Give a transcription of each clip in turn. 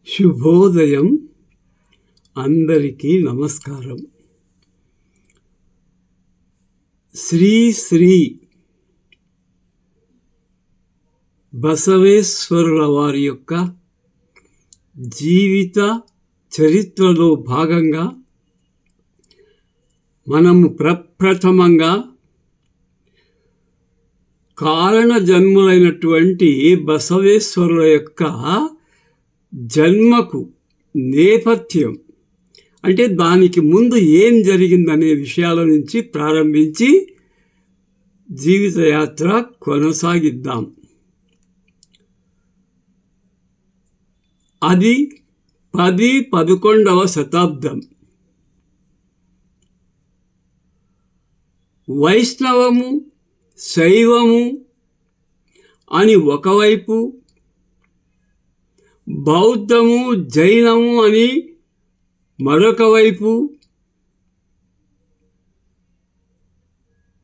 శుభోదయం. అందరికీ నమస్కారం. శ్రీ శ్రీ బసవేశ్వరుల వారి యొక్క జీవిత చరిత్రలో భాగంగా మనము ప్రప్రథమంగా కారణ జన్ములైనటువంటి బసవేశ్వరుల యొక్క జన్మకు నేపథ్యం అంటే దానికి ముందు ఏం జరిగిందనే విషయాల నుంచి ప్రారంభించి జీవితయాత్ర కొనసాగిద్దాం. అది 10-11వ శతాబ్దం. వైష్ణవము, శైవము అని ఒకవైపు, బౌద్ధము, జైనము అని మరొక వైపు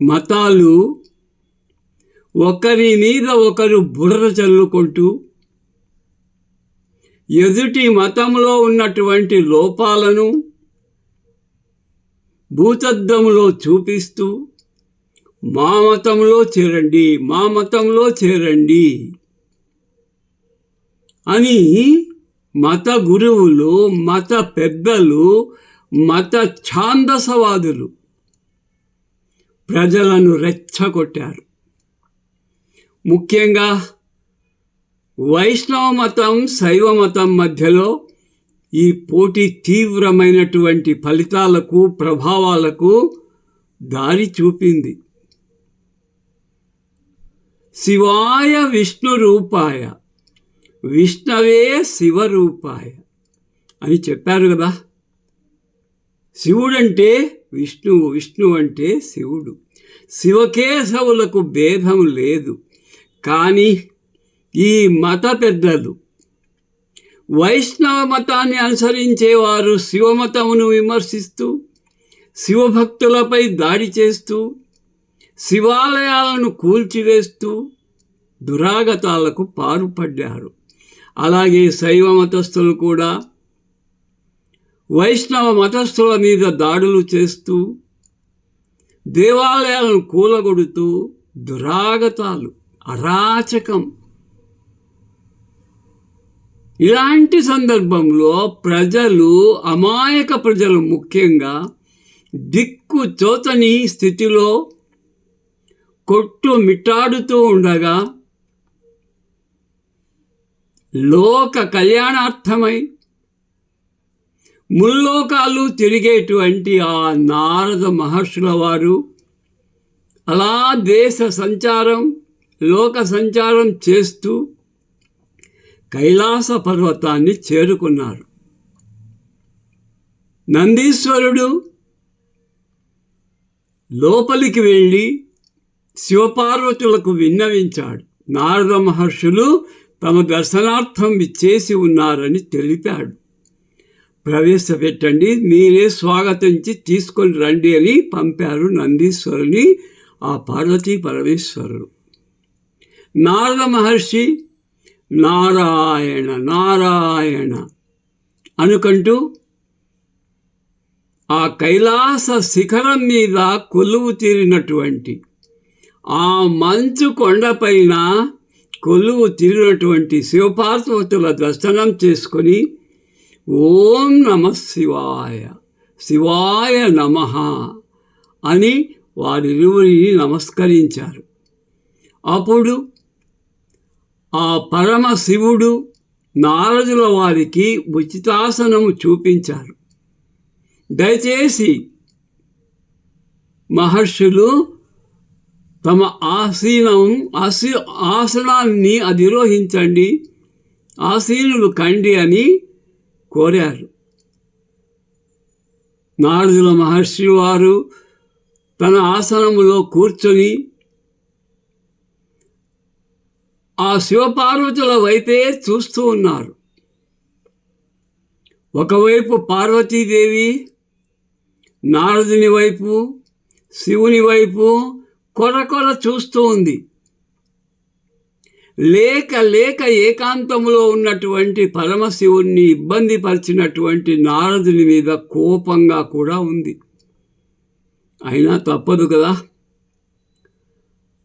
మతాలు ఒకరి మీద ఒకరు బురద చల్లుకుంటూ ఎదుటి మతంలో ఉన్నటువంటి లోపాలను భూతద్దంలో చూపిస్తూ మా మతంలో చేరండి, మా మతంలో చేరండి అని మత గురువులు, మత పెద్దలు, మత ఛాందసవాదులు ప్రజలను రెచ్చగొట్టారు. ముఖ్యంగా వైష్ణవ మతం, శైవ మతం మధ్యలో ఈ పోటీ తీవ్రమైనటువంటి ఫలితాలకు, ప్రభావాలకు దారి చూపింది. శివాయ విష్ణు రూపాయ విష్ణవే శివరూపాయ అని చెప్పారు కదా. శివుడంటే విష్ణువు, విష్ణువు అంటే శివుడు. శివకేశవులకు భేదం లేదు. కానీ ఈ మత పెద్దలు, వైష్ణవ మతాన్ని అనుసరించేవారు శివమతమును విమర్శిస్తూ, శివభక్తులపై దాడి చేస్తూ, శివాలయాలను కూల్చివేస్తూ దురాగతాలకు పాల్పడ్డారు. అలాగే శైవ మతస్థులు కూడా వైష్ణవ మతస్థుల మీద దాడులు చేస్తూ, దేవాలయాలను కూలగొడుతూ, దురాగతాలు, అరాచకం. ఇలాంటి సందర్భంలో ప్రజలు, అమాయక ప్రజలు ముఖ్యంగా దిక్కు చోతని స్థితిలో కొట్టు మిట్టాడుతూ ఉండగా లోక కళ్యాణార్థమై ముల్లోకాలు తిరిగేటువంటి ఆ నారద మహర్షుల వారు అలా దేశ సంచారం, లోక సంచారం చేస్తూ కైలాస పర్వతాన్ని చేరుకున్నారు. నందీశ్వరుడు లోపలికి వెళ్ళి శివపార్వతులకు విన్నవించాడు. నారద మహర్షులు తమ దర్శనార్థం విచ్చేసి ఉన్నారని తెలిపాడు. ప్రవేశపెట్టండి, మీరే స్వాగతించి తీసుకొని రండి అని పంపారు నందీశ్వరుని ఆ పార్వతీ పరమేశ్వరుడు. నారద మహర్షి నారాయణ నారాయణ అనుకుంటూ ఆ కైలాస శిఖరం మీద కొలువు తీరినటువంటి, ఆ మంచు కొండపైన కొలువు తీరినటువంటి శివపార్వతుల దర్శనం చేసుకొని ఓం నమః శివాయ, శివాయ నమః అని వారిరువురిని నమస్కరించారు. అప్పుడు ఆ పరమశివుడు నారదుల వారికి ఉచితాసనము చూపించారు. దయచేసి మహర్షులు తమ ఆసనాన్ని అధిరోహించండి, ఆసీనులు కండి అని కోరారు. నారదుల మహర్షి వారు తన ఆసనములో కూర్చొని ఆ శివపార్వతుల వైపే చూస్తూ ఉన్నారు. ఒకవైపు పార్వతీదేవి నారదుని వైపు, శివుని వైపు కొరకొర చూస్తూ ఉంది. లేక లేక ఏకాంతంలో ఉన్నటువంటి పరమశివుణ్ణి ఇబ్బంది పరిచినటువంటి నారదుని మీద కోపంగా కూడా ఉంది. అయినా తప్పదు కదా.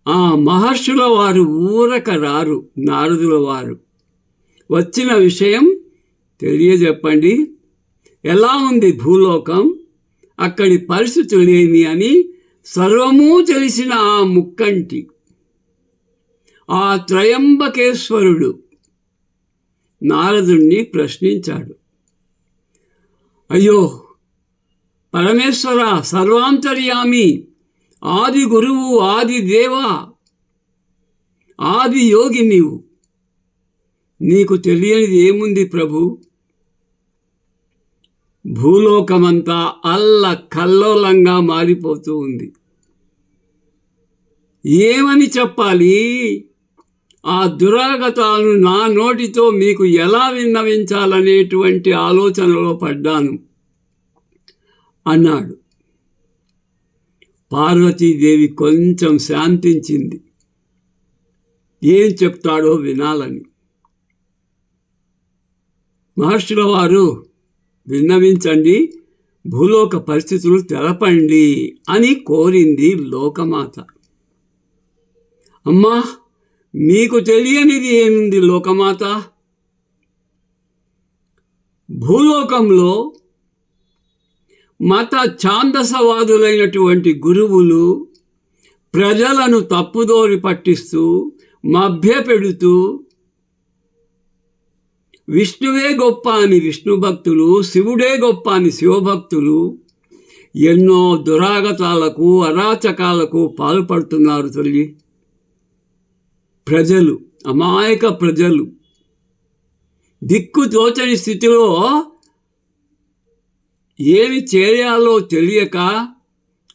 ఆ మహర్షుల వారు ఊరక రారు. నారదుల వారు వచ్చిన విషయం తెలియజెప్పండి, ఎలా ఉంది భూలోకం, అక్కడి పరిస్థితులేమి అని సర్వమూ తెలిసిన ఆ ముక్కంటి ఆ త్రయంబకేశ్వరుడు నారదుణ్ణి ప్రశ్నించాడు. అయ్యో పరమేశ్వర, సర్వాంతర్యామి, ఆది గురువు, ఆది దేవ, ఆది యోగి నీవు, నీకు తెలియనిది ఏముంది ప్రభు? భూలోకమంతా అల్ల కల్లోలంగా మారిపోతూ ఉంది. ఏమని చెప్పాలి? ఆ దురాగతాలను నా నోటితో మీకు ఎలా విన్నవించాలనేటువంటి ఆలోచనలో పడ్డాను అన్నాడు. పార్వతీదేవి కొంచెం శాంతించింది, ఏం చెప్తాడో వినాలని. మహర్షుల వారు, విన్నవించండి, భూలోక పరిస్థితులు తెలపండి అని కోరింది లోకమాత. అమ్మా, మీకు తెలియనిది ఏముంది లోకమాత? భూలోకంలో మత ఛాందసవాదులైనటువంటి గురువులు ప్రజలను తప్పుదోరి పట్టిస్తూ మభ్యపెడుతూ విష్ణువే గొప్ప అని విష్ణు భక్తులు, శివుడే గొప్ప అని శివభక్తులు ఎన్నో దురాగతాలకు అరాచకాలకు పాల్పడుతున్నారు తల్లి. ప్రజలు, అమాయక ప్రజలు దిక్కు తోచని స్థితిలో ఏమి చేయాలో తెలియక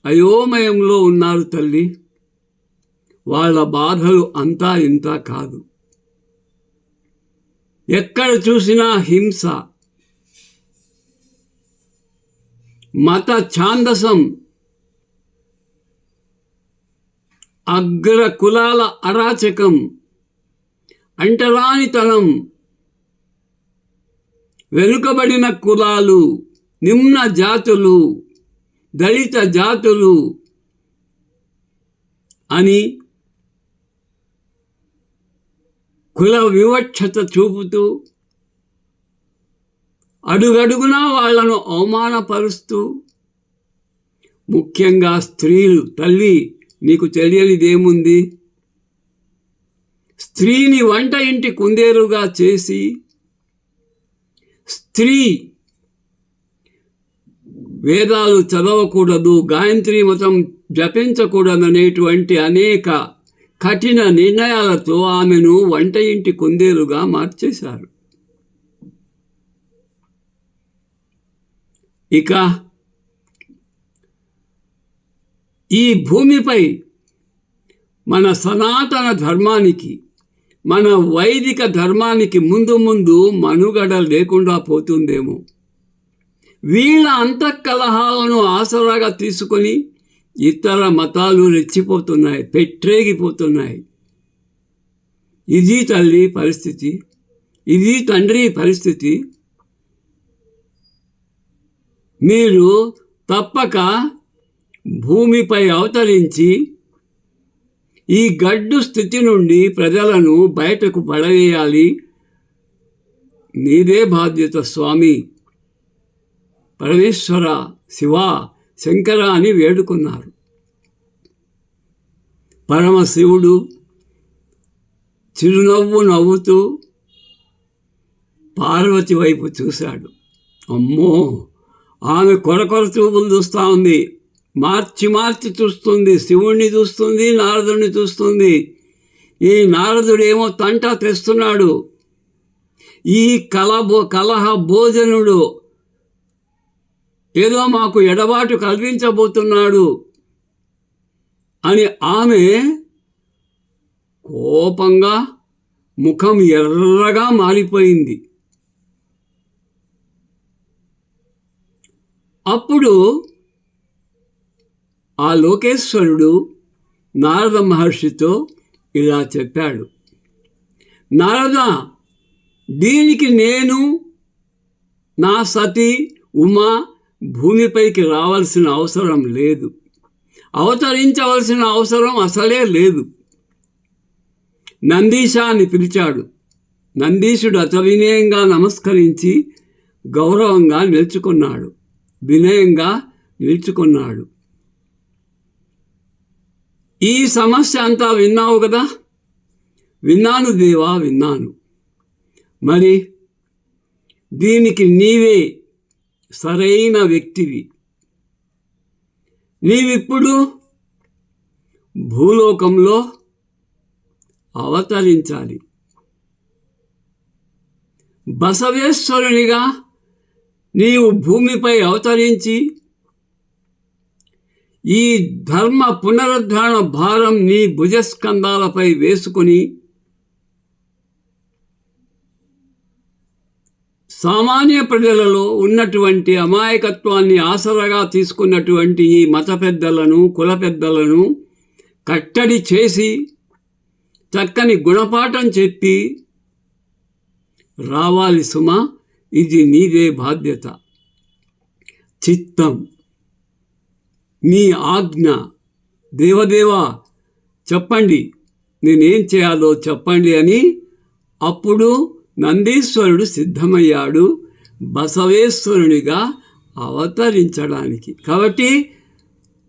అయోమయంలో ఉన్నారు తల్లి. వాళ్ళ బాధలు అంతా ఇంత కాదు. ఎక్కడ చూసినా హింస, మత ఛాందసం, అగ్ర కులాల అరాచకం, అంటరానితనం, వెనుకబడిన కులాలు, నిమ్న జాతులు, దళిత జాతులు అని కుల వివక్షత చూపుతూ అడుగడుగునా వాళ్లను అవమానపరుస్తూ, ముఖ్యంగా స్త్రీలు, తల్లి నీకు తెలియనిదేముంది? స్త్రీని వంట ఇంటి కుందేలుగా చేసి, స్త్రీ వేదాలు చదవకూడదు, గాయత్రీ మతం జపించకూడదనేటువంటి అనేక కఠిన నిర్ణయాలతో ఆమెను వంట ఇంటి కుందేలుగా మార్చేశారు. ఇక ఈ భూమిపై మన సనాతన ధర్మానికి, మన వైదిక ధర్మానికి ముందు ముందు మనుగడ లేకుండా పోతుందేమో. వీళ్ళ అంతఃకలహాలను ఆసరాగా తీసుకొని ఇతర మతాలు రెచ్చిపోతున్నాయి, పెట్టేగిపోతున్నాయి. ఇది తల్లి పరిస్థితి, ఇది తండ్రి పరిస్థితి. మీరు తప్పక భూమిపై అవతరించి ఈ గడ్డు స్థితి నుండి ప్రజలను బయటకు పడవేయాలి. నీదే బాధ్యత స్వామి, పరమేశ్వర, శివ, శంకర అని వేడుకున్నారు. పరమశివుడు చిరునవ్వు నవ్వుతూ పార్వతి వైపు చూశాడు. అమ్మో, ఆమె కొరకొర చూపులు చూస్తూ ఉంది, మార్చి మార్చి చూస్తుంది. శివుణ్ణి చూస్తుంది, నారదుడిని చూస్తుంది. ఈ నారదుడేమో తంటా తెస్తున్నాడు, ఈ కలహ భోజనుడు ఏదో మాకు ఎడబాటు కల్పించబోతున్నాడు అని ఆమె కోపంగా ముఖం ఎర్రగా మారిపోయింది. అప్పుడు ఆ లోకేశ్వరుడు నారద మహర్షితో ఇలా చెప్పాడు. నారద, దీనికి నేను నా సతీ ఉమా భూమిపైకి రావాల్సిన అవసరం లేదు, అవతరించవలసిన అవసరం అసలే లేదు. నందీశాన్ని పిలిచాడు. నందీశుడు అతవినయంగా నమస్కరించి గౌరవంగా నిల్చుకున్నాడు, వినయంగా నిల్చుకున్నాడు. ఈ సమస్య అంతా విన్నావు కదా? విన్నాను దేవా, విన్నాను. మరి దీనికి నీవే సరైన వ్యక్తివి. నీవిప్పుడు భూలోకంలో అవతరించాలి. బసవేశ్వరునిగా నీవు భూమిపై అవతరించి ఈ ధర్మ పునరుద్ధరణ భారం నీ భుజస్కంధాలపై వేసుకుని సామాన్య ప్రజలలో ఉన్నటువంటి అమాయకత్వాన్ని ఆసరగా తీసుకున్నటువంటి ఈ మత పెద్దలను, కుల పెద్దలను కట్టడి చేసి చక్కని గుణపాఠం చెప్పి రావాలి సుమా. ఇది నీదే బాధ్యత. చిత్తం, నీ ఆజ్ఞ. దేవదేవా చెప్పండి, నేనేం చేయాలో చెప్పండి అని అప్పుడు నందీశ్వరుడు సిద్ధమయ్యాడు బసవేశ్వరునిగా అవతరించడానికి. కాబట్టి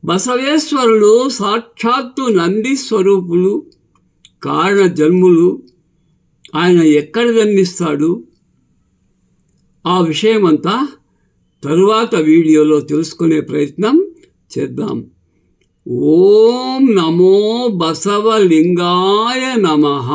బసవేశ్వరుడు సాక్షాత్తు నంది స్వరూపులు, కారణ జన్ములు. ఆయన ఎక్కడ జన్మిస్తాడు, ఆ విషయమంతా తరువాత వీడియోలో తెలుసుకునే ప్రయత్నం చేద్దాం. ఓం నమో బసవలింగాయ నమః.